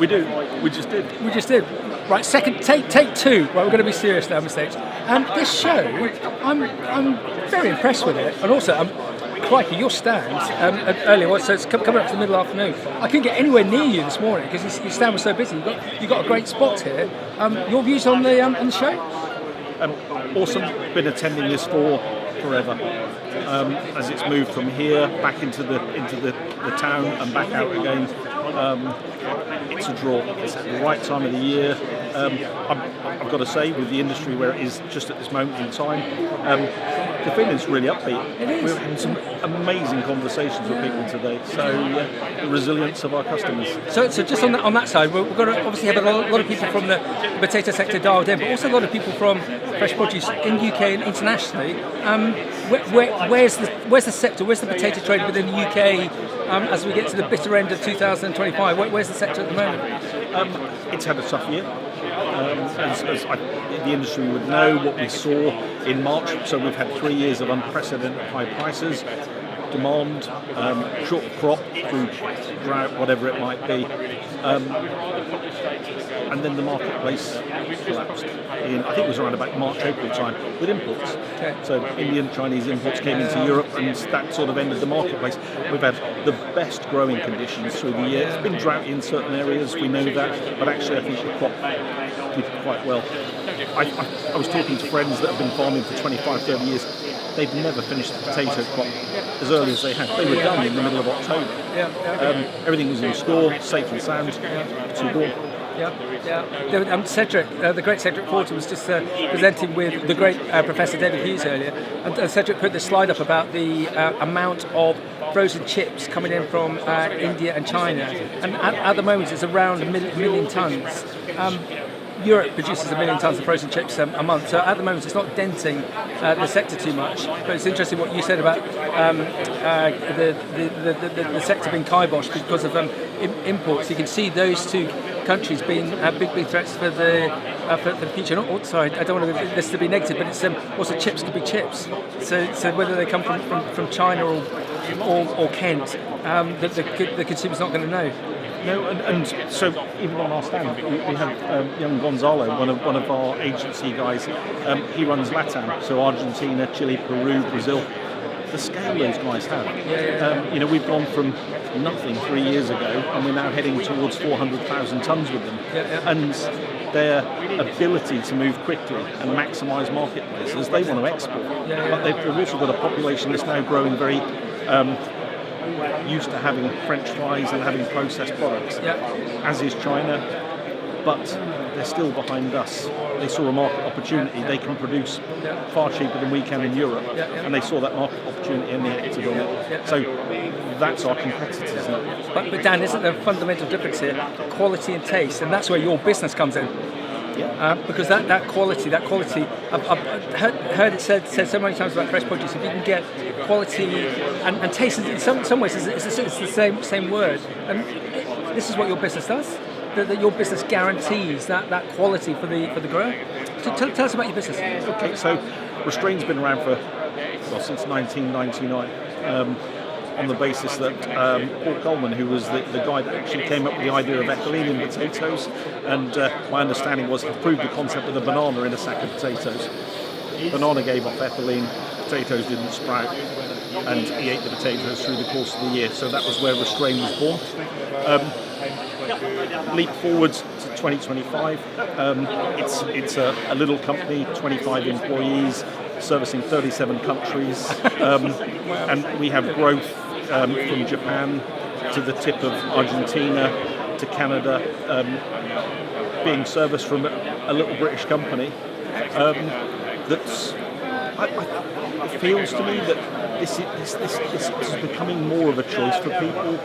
We do. We just did. We just did. Right, second take two. Right, we're going to be serious now, mistakes. This show, I'm very impressed with it, and also, crikey, your stand earlier. So it's coming up to the middle afternoon. I couldn't get anywhere near you this morning because your stand was so busy. You got a great spot here. Your views on the show? Awesome. Been attending this for forever. As it's moved from here back into the town and back out again. It's a draw. It's at the right time of the year. I've got to say, with the industry where it is just at this moment in time, the feeling's really upbeat. We're having some amazing conversations with people today. So the resilience of our customers. So just on that side, we've got to obviously have a lot of people from the potato sector dialed in, but also a lot of people from fresh produce in the UK and internationally. Where's the sector? Where's the potato trade within the UK as we get to the bitter end of 2025? Where's the sector at the moment? It's had a tough year. As the industry would know, what we saw in March. So we've had 3 years of unprecedented high prices, demand, short crop through drought, whatever it might be. And then the marketplace collapsed in, I think it was around about March, April time, with imports. Okay. So Indian, Chinese imports came into Europe, and that sort of ended the marketplace. We've had the best growing conditions through the year. It's been droughty in certain areas, we know that, but actually I think the crop did quite well. I was talking to friends that have been farming for 25, 30 years. They've never finished the potato crop as early as they had. They were done in the middle of October. Everything was in store, safe and sound, to go. Cedric, the great Cedric Porter, was just presenting with the great Professor David Hughes earlier, and Cedric put this slide up about the amount of frozen chips coming in from India and China, and at the moment it's around a million tonnes. Europe produces 1 million tonnes of frozen chips a month, so at the moment it's not denting the sector too much. But it's interesting what you said about the sector being kibosh because of imports. You can see those two countries being big threats for the future. Sorry, I don't want this to be negative, but it's also chips could be chips. So whether they come from China or Kent, the consumer's not going to know. No, and so even on our stand, we have young Gonzalo, one of our agency guys. He runs LATAM, so Argentina, Chile, Peru, Brazil. The scale those guys have. We've gone from nothing 3 years ago, and we're now heading towards 400,000 tonnes with them. And their ability to move quickly and maximise marketplaces, they want to export. But they've also got a population that's now growing very used to having French fries and having processed products, as is China, but they're still behind us. They saw a market opportunity. They can produce far cheaper than we can in Europe, and they saw that market opportunity and they acted on it. So that's our competitors now. But Dan, isn't there a fundamental difference here? Quality and taste, and that's where your business comes in. Because that quality, I've heard it said so many times about fresh produce. If you can get quality and taste, in some ways it's the same word. And this is what your business does. That your business guarantees that quality for the grower. So tell us about your business. Okay, so Restrain's been around since 1999. On the basis that Paul Coleman, who was the guy that actually came up with the idea of ethylene in potatoes, and my understanding was he proved the concept with a banana in a sack of potatoes. Banana gave off ethylene, potatoes didn't sprout, and he ate the potatoes through the course of the year. So that was where Restrain was born. Leap forward to 2025. It's a little company, 25 employees, servicing 37 countries, and we have growth from Japan to the tip of Argentina to Canada, being serviced from a little British company. It feels to me that this is becoming more of a choice for people.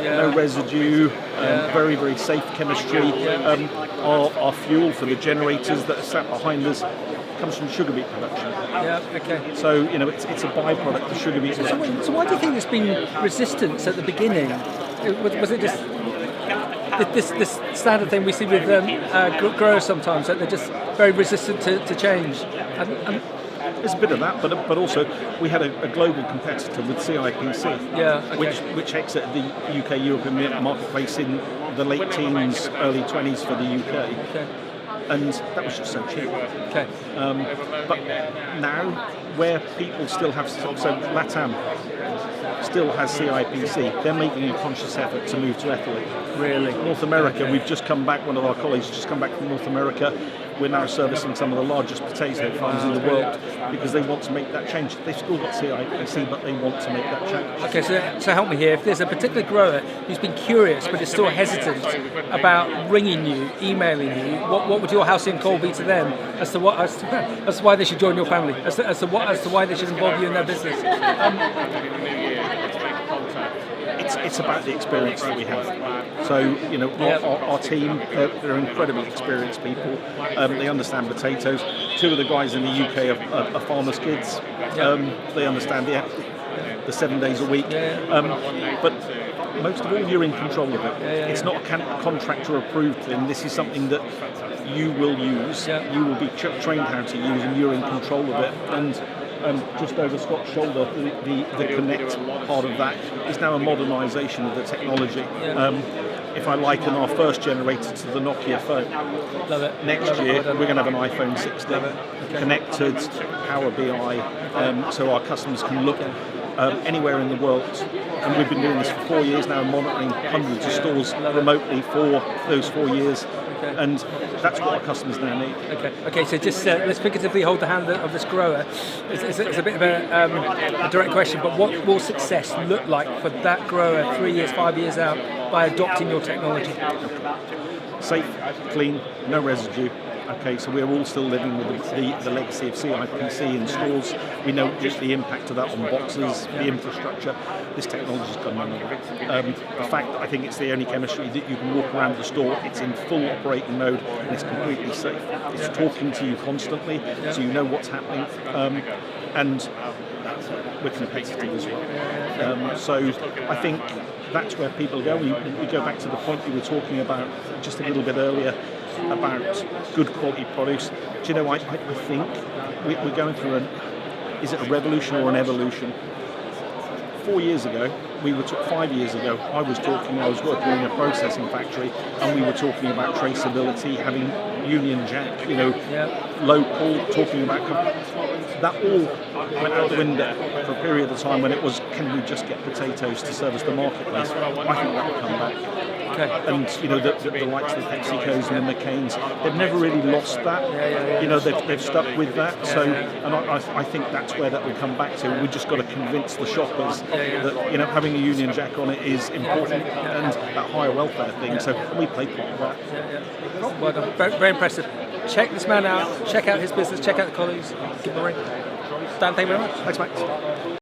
No residue, very, very safe chemistry. Our fuel for the generators that are sat behind us comes from sugar beet production. So it's a byproduct of sugar beet production. So why do you think there's been resistance at the beginning? Was it just this standard thing we see with growers sometimes, that they're just very resistant to change? there's a bit of that, but also we had a global competitor with CIPC, which exited the UK European marketplace in the late teens, early 20s for the UK. Okay. And that was just so cheap. Okay. But now, where people still have, so LATAM still has CIPC, they're making a conscious effort to move to ethylene. Really? North America, we've just come back, one of our colleagues has just come back from North America. We're now servicing some of the largest potato farms in the world because they want to make that change. They've still got CIPC, but they want to make that change. Okay, so help me here. If there's a particular grower who's been curious but is still hesitant about ringing you, emailing you, what would your house in call be to them as to why they should join your family, as to why they should involve you in their business? It's about the experience that we have. So, our team, they're incredibly experienced people. They understand potatoes. 2 of the guys in the UK are farmers' kids. They understand the 7 days a week. But most of all, you're in control of it. It's not a contractor approved thing. This is something that you will use. You will be trained how to use, and you're in control of it. And just over Scott's shoulder, the Connect part of that is now a modernisation of the technology. If I liken our first generator to the Nokia phone, next year we're going to have an iPhone 16 connected, Power BI, so our customers can look anywhere in the world. And we've been doing this for 4 years now, monitoring hundreds of stores remotely for those 4 years. And that's what our customers now need. Okay. So just let's figuratively hold the hand of this grower. It's a bit of a direct question, but what will success look like for that grower 3 years, 5 years out by adopting your technology? Safe, clean, no residue. Okay, so we're all still living with the legacy of CIPC in stores. We know the impact of that on boxes, the infrastructure. This technology's gone nowhere. In fact, I think it's the only chemistry that you can walk around the store. It's in full operating mode and it's completely safe. It's talking to you constantly, so you know what's happening. And we're competitive as well. So I think that's where people go. We go back to the point you were talking about just a little bit earlier about good quality produce. Do you know, I think we're going through is it a revolution or an evolution? 4 years ago, 5 years ago, I was working in a processing factory and we were talking about traceability, having Union Jack, local, talking about that all went out the window for a period of time when it was, can we just get potatoes to service the marketplace? I think that will come back. Okay. And the likes of the PepsiCos and the McCains, they've never really lost that. They've stuck with that. So, and I think that's where that will come back to. We've just got to convince the shoppers that having a Union Jack on it is important and that higher welfare thing. So we play part of that. Well done. Very, very impressive. Check this man out. Check out his business. Check out the colleagues. Give him a ring. Dan, thank you very much. Thanks, Max.